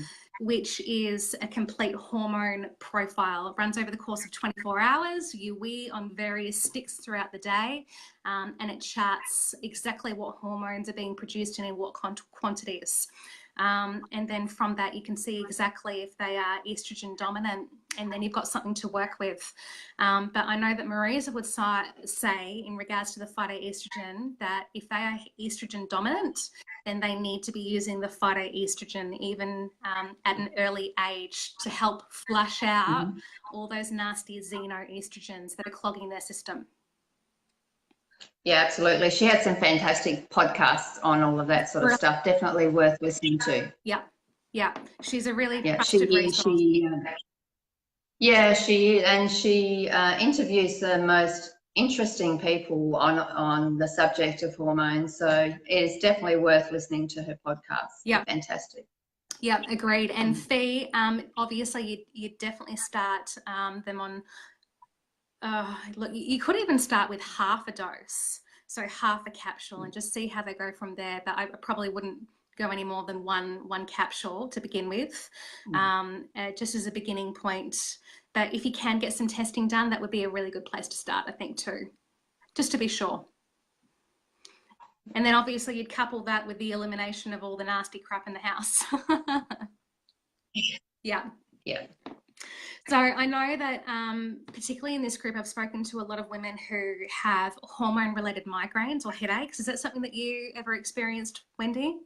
which is a complete hormone profile. It runs over the course of 24 hours. You weigh on various sticks throughout the day, and it charts exactly what hormones are being produced and in what quantities. And then from that, you can see exactly if they are estrogen dominant, and then you've got something to work with. But I know that Marisa would say in regards to the phytoestrogen that if they are estrogen dominant, then they need to be using the phytoestrogen even at an early age to help flush out all those nasty xenoestrogens that are clogging their system. Yeah, absolutely. She had some fantastic podcasts on all of that sort of stuff. Definitely worth listening to. Yeah, yeah. She's a really trusted resource. She interviews the most interesting people on the subject of hormones. So it is definitely worth listening to her podcast. Yeah, fantastic. Yeah, agreed. And Fee, obviously you definitely start them on. Look, you could even start with half a dose, so half a capsule, and just see how they go from there. But I probably wouldn't go any more than one capsule to begin with, just as a beginning point. But if you can get some testing done, that would be a really good place to start, I think, too, just to be sure. And then obviously you'd couple that with the elimination of all the nasty crap in the house. Yeah. So I know that particularly in this group, I've spoken to a lot of women who have hormone-related migraines or headaches. Is that something that you ever experienced, Wendy?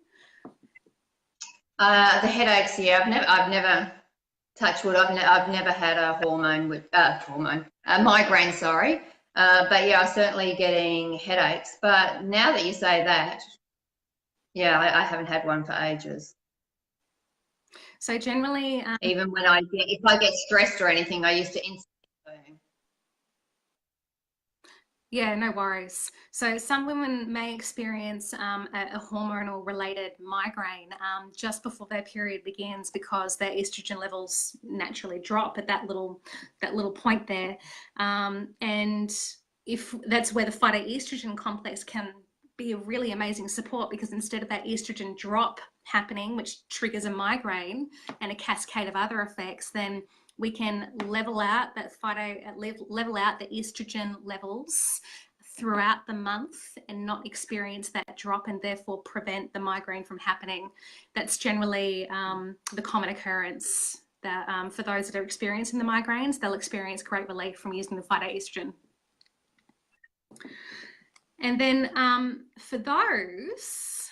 The headaches, yeah. I've never touched wood. I've never had a migraine. Sorry. But yeah, I'm certainly getting headaches. But now that you say that, yeah, I haven't had one for ages. So generally, Even when if I get stressed or anything, I used to instantly. yeah, no worries. So some women may experience a hormonal related migraine just before their period begins because their estrogen levels naturally drop at that little point there, and if that's where the phytoestrogen complex can be a really amazing support, because instead of that estrogen drop happening, which triggers a migraine and a cascade of other effects, then we can level out level out the estrogen levels throughout the month and not experience that drop, and therefore prevent the migraine from happening. That's generally the common occurrence. That for those that are experiencing the migraines, they'll experience great relief from using the phytoestrogen. And then for those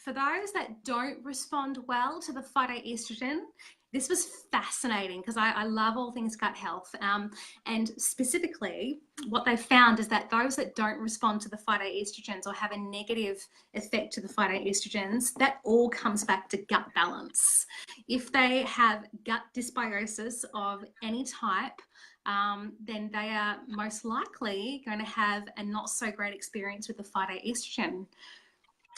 that don't respond well to the phytoestrogen, this was fascinating because I love all things gut health. And specifically, what they found is that those that don't respond to the phytoestrogens or have a negative effect to the phytoestrogens, that all comes back to gut balance. If they have gut dysbiosis of any type, then they are most likely going to have a not so great experience with the phytoestrogen,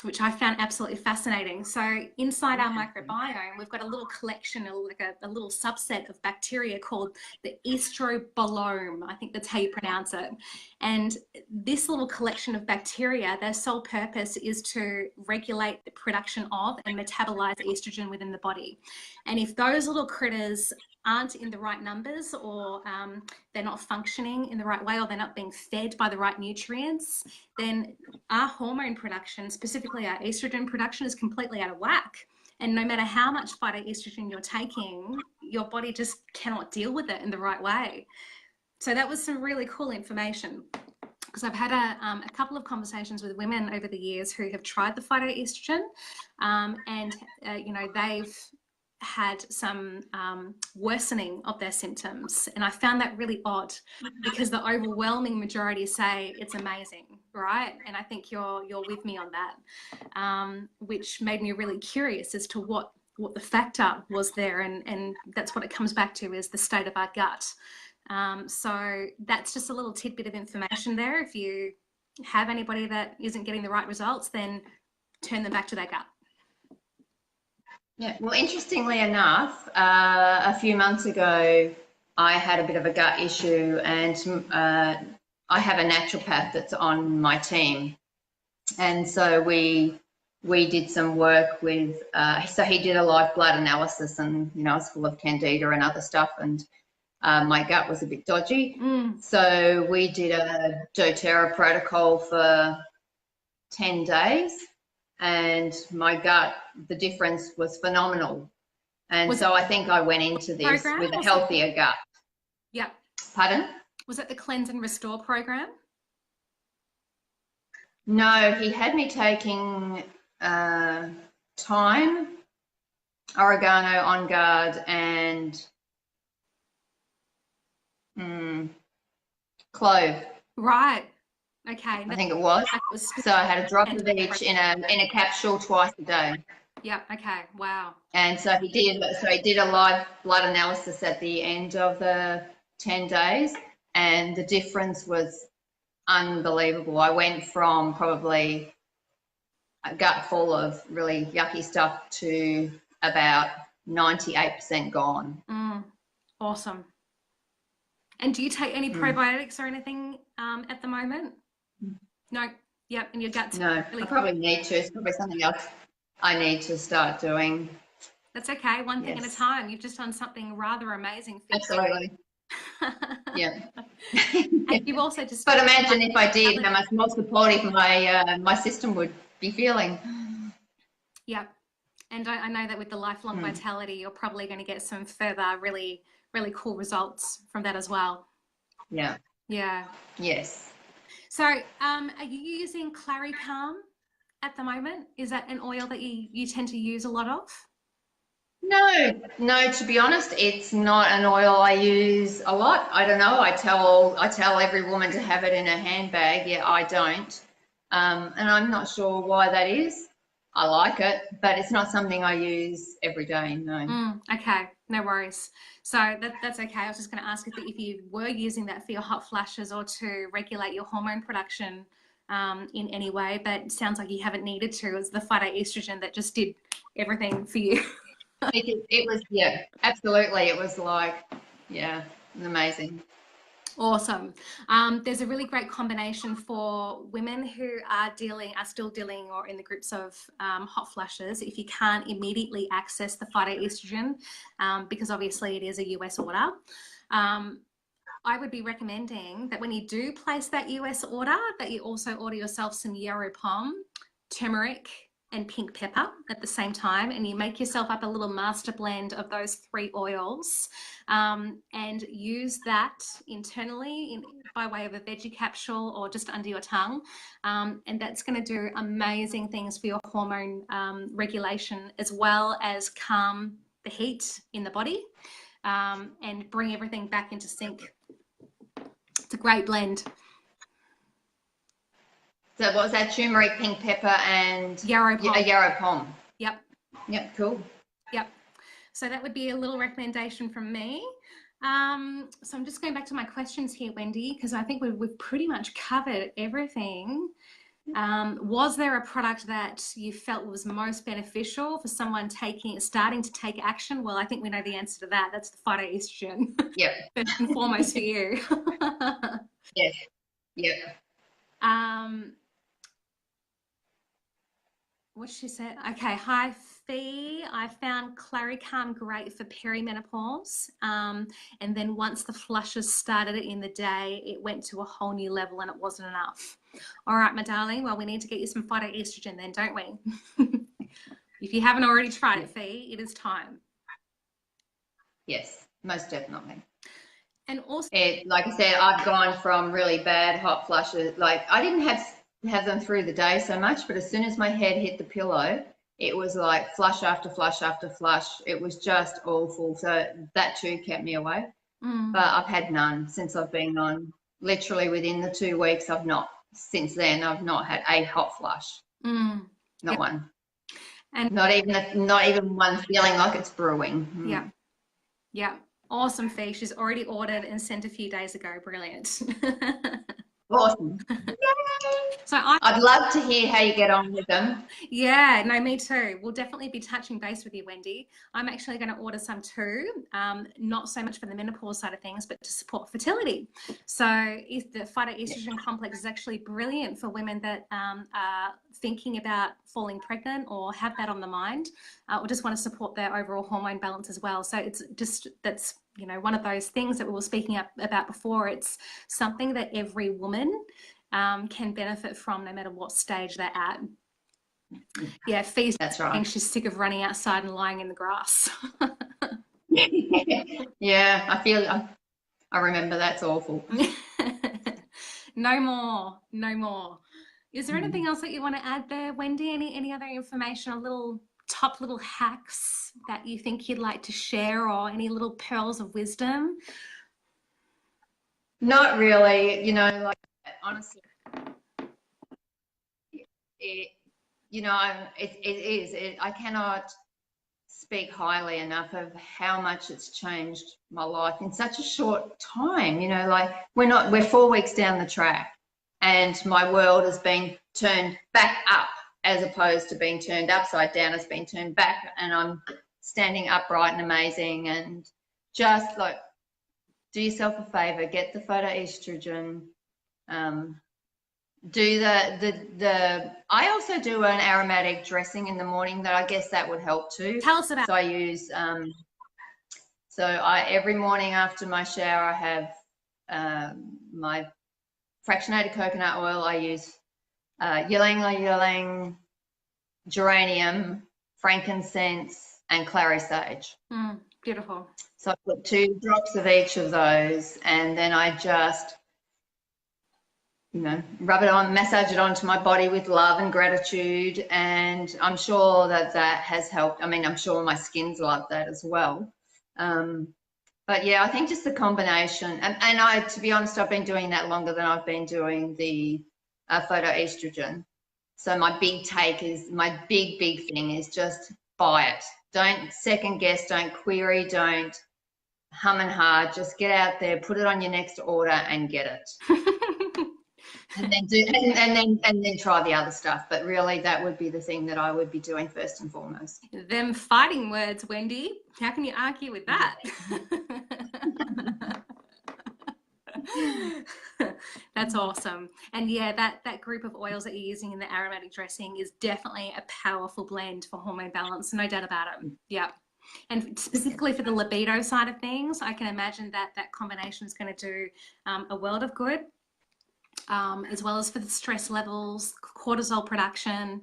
which I found absolutely fascinating. So inside our microbiome, we've got a little collection, like a little subset of bacteria called the estrobolome. I think that's how you pronounce it. And this little collection of bacteria, their sole purpose is to regulate the production of and metabolize estrogen within the body. And if those little critters aren't in the right numbers, or they're not functioning in the right way, or they're not being fed by the right nutrients, then our hormone production, specifically our estrogen production, is completely out of whack. And no matter how much phytoestrogen you're taking, your body just cannot deal with it in the right way. So that was some really cool information, because I've had a couple of conversations with women over the years who have tried the phytoestrogen, and they've had some worsening of their symptoms, and I found that really odd, because the overwhelming majority say it's amazing, right? And I think you're with me on that, which made me really curious as to what the factor was there, and that's what it comes back to, is the state of our gut. So that's just a little tidbit of information there. If you have anybody that isn't getting the right results, then turn them back to their gut. Yeah, well, interestingly enough, a few months ago, I had a bit of a gut issue, and I have a naturopath that's on my team, and so we did some work with. So he did a live blood analysis, and I was full of candida and other stuff, and my gut was a bit dodgy. So we did a doTERRA protocol for 10 days. And my gut, the difference was phenomenal. And so I think I went into this with a healthier gut. Yeah. Pardon? Was it the Cleanse and Restore program? No, he had me taking thyme, oregano, On Guard, and clove. Right. Okay. I think it was. So I had a drop of each in a capsule twice a day. Yeah. Okay. Wow. And so he did a live blood analysis at the end of the 10 days, and the difference was unbelievable. I went from probably a gut full of really yucky stuff to about 98% gone. Awesome. And do you take any probiotics or anything at the moment? No. Yep. And your gut's no. Really I probably need to. It's probably something else I need to start doing. That's okay. One thing at a time. You've just done something rather amazing. Absolutely. Yeah. And you've also just. But imagine if I did, how much more supportive my system would be feeling. Yeah. And I know that with the lifelong vitality, you're probably going to get some further really, really cool results from that as well. Yeah. Yeah. Yes. So are you using Claricalm at the moment? Is that an oil that you tend to use a lot of? No, to be honest, it's not an oil I use a lot. I don't know. I tell every woman to have it in her handbag. Yeah, I don't. And I'm not sure why that is. I like it, but it's not something I use every day, no. Okay, no worries. So that's okay. I was just going to ask if you were using that for your hot flashes or to regulate your hormone production in any way, but it sounds like you haven't needed to. It was the phytoestrogen that just did everything for you. It was, yeah, absolutely. It was like, yeah, amazing. Awesome. There's a really great combination for women who are still dealing, or in the groups of hot flushes. If you can't immediately access the phytoestrogen, because obviously it is a US order, I would be recommending that when you do place that US order, that you also order yourself some yarrow pom, turmeric, and pink pepper at the same time, and you make yourself up a little master blend of those 3 oils, and use that internally by way of a veggie capsule or just under your tongue, and that's going to do amazing things for your hormone regulation, as well as calm the heat in the body, and bring everything back into sync. It's a great blend. So what was that? Turmeric, pink pepper, and Yarrow pom. a yarrow pom. Yep. Yep, cool. Yep. So that would be a little recommendation from me. So I'm just going back to my questions here, Wendy, because I think we've pretty much covered everything. Was there a product that you felt was most beneficial for someone starting to take action? Well, I think we know the answer to that. That's the phytoestrogen. Yep. First and foremost for you. Yes. Yep. What she said? Okay, hi Fee. I found Claricalm great for perimenopause. And then once the flushes started in the day, it went to a whole new level and it wasn't enough. All right, my darling. Well, we need to get you some phytoestrogen then, don't we? If you haven't already tried it, Fee, it is time. Yes, most definitely. And also, like I said, I've gone from really bad hot flushes. Like I didn't have them through the day so much, but as soon as my head hit the pillow, it was like flush after flush after flush. It was just awful. So that too kept me away. But I've had none since I've been on. Literally within the 2 weeks, since then, I've not had a hot flush. Not yep. one. And not even one feeling like it's brewing. Yeah. Yeah. Awesome, Fee. She's already ordered and sent a few days ago. Brilliant. Awesome. So I'd love to hear how you get on with them. Yeah, no, me too. We'll definitely be touching base with you, Wendy. I'm actually going to order some too, not so much for the menopause side of things, but to support fertility. So the Phytoestrogen Complex is actually brilliant for women that are thinking about falling pregnant or have that on the mind, or just want to support their overall hormone balance as well. So that's one of those things that we were speaking about before. It's something that every woman can benefit from, no matter what stage they're at. Yeah, Fee's That's right. She's sick of running outside and lying in the grass. Yeah, I remember that's awful. No more, no more. Is there anything else that you want to add there, Wendy? Any other information, top little hacks that you think you'd like to share, or any little pearls of wisdom? Not really, like honestly, I cannot speak highly enough of how much it's changed my life in such a short time. Like we're 4 weeks down the track and my world has been turned back up as opposed to being turned upside down. It's been turned back and I'm standing upright and amazing. And just like, do yourself a favor, get the phytoestrogen, do I also do an aromatic dressing in the morning that I guess that would help too. Tell us about. So I use every morning after my shower I have my fractionated coconut oil. I use ylang ylang, geranium, frankincense, and clary sage. Beautiful. So I put 2 drops of each of those, and then I just you know, rub it on, massage it onto my body with love and gratitude. And I'm sure that that has helped. I mean, I'm sure my skin's like that as well. But yeah, I think just the combination, and I, to be honest, I've been doing that longer than I've been doing the phytoestrogen. So my big take is, my big thing is just buy it. Don't second guess, don't query, don't hum and ha. Just get out there, put it on your next order and get it. And then do, and then try the other stuff. But really, that would be the thing that I would be doing first and foremost. Them fighting words, Wendy. How can you argue with that? That's awesome. And yeah, that group of oils that you're using in the aromatic dressing is definitely a powerful blend for hormone balance, no doubt about it. Yeah. And specifically for the libido side of things, I can imagine that that combination is going to do a world of good. As well as for the stress levels, cortisol production.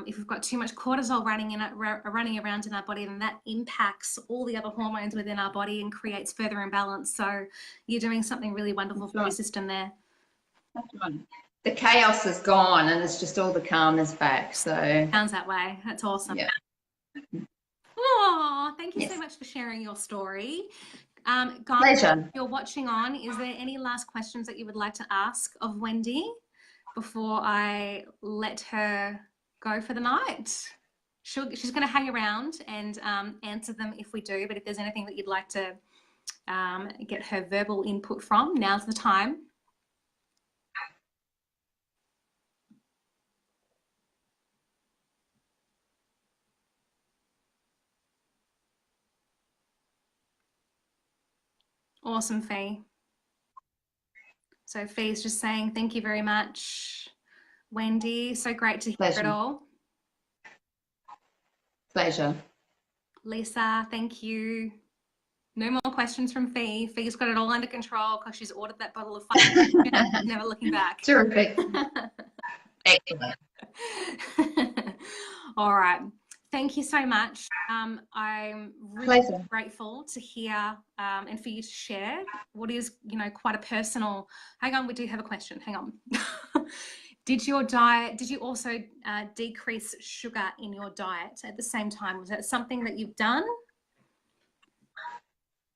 If we've got too much cortisol running around in our body, then that impacts all the other hormones within our body and creates further imbalance. So you're doing something really wonderful for your system there. That's right. The chaos is gone and it's just all the calmness back. So sounds that way. That's awesome. Yeah. Oh, thank you so much for sharing your story. Guys, pleasure. If you're watching on, is there any last questions that you would like to ask of Wendy before I let her go for the night? She's going to hang around and answer them if we do, but if there's anything that you'd like to get her verbal input from, now's the time. Awesome, Fee. So Fee's just saying thank you very much, Wendy. So great to hear it all. Pleasure. Lisa, thank you. No more questions from Fee. Fee's got it all under control because she's ordered that bottle of Phyto, never looking back. Terrific. Excellent. All right. Thank you so much. I'm really grateful to hear and for you to share what is, you know, quite a personal. Hang on, we do have a question. Hang on. Did you also decrease sugar in your diet at the same time? Was that something that you've done?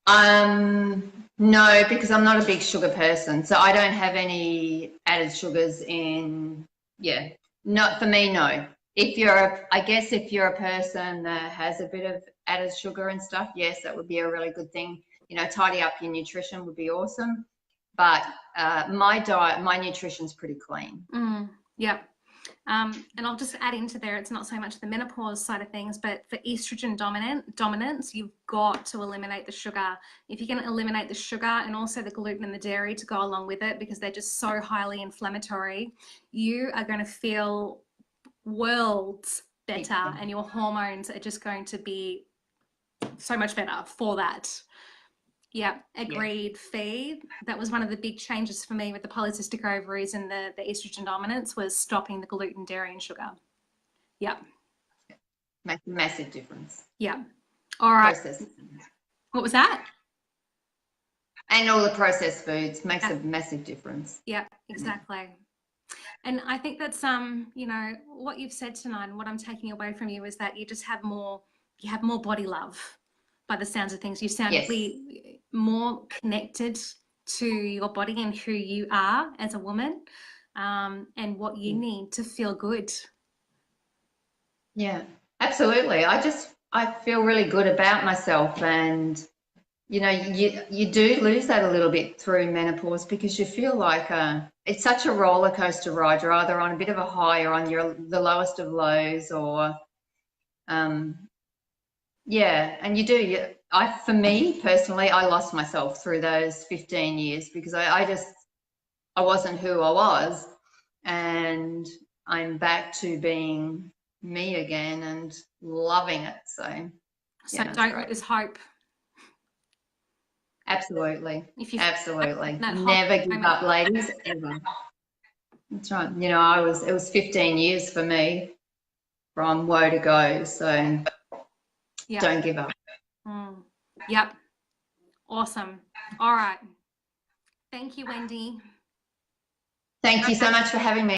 No, because I'm not a big sugar person. So I don't have any added sugars in, not for me, no. I guess if you're a person that has a bit of added sugar and stuff, yes, that would be a really good thing. You know, tidy up your nutrition would be awesome. But my diet, my nutrition's pretty clean. Yeah. And I'll just add into there, it's not so much the menopause side of things, but for estrogen dominance, you've got to eliminate the sugar. If you can eliminate the sugar and also the gluten and the dairy to go along with it, because they're just so highly inflammatory, you are going to feel worlds better and your hormones are just going to be so much better for that. Yeah, agreed, Fee. That was one of the big changes for me with the polycystic ovaries and the estrogen dominance, was stopping the gluten, dairy and sugar. Yeah. Makes a massive difference. Yeah. All right. What was that? And all the processed foods makes a massive difference. Yeah, exactly. And I think that's, you know, what you've said tonight and what I'm taking away from you is that you just have more body love by the sounds of things. You sound really more connected to your body and who you are as a woman, and what you need to feel good. Yeah, absolutely. I feel really good about myself, and you know, you do lose that a little bit through menopause because you feel like it's such a roller coaster ride. You're either on a bit of a high or on the lowest of lows, or yeah, and you do. For me personally, I lost myself through those 15 years because I wasn't who I was, and I'm back to being me again and loving it. So don't lose hope. Absolutely. Absolutely. Never give up, ladies, ever. That's right. You know, it was 15 years for me from woe to go. So don't give up. Yep. Awesome. All right. Thank you, Wendy. Thank you so much for having me.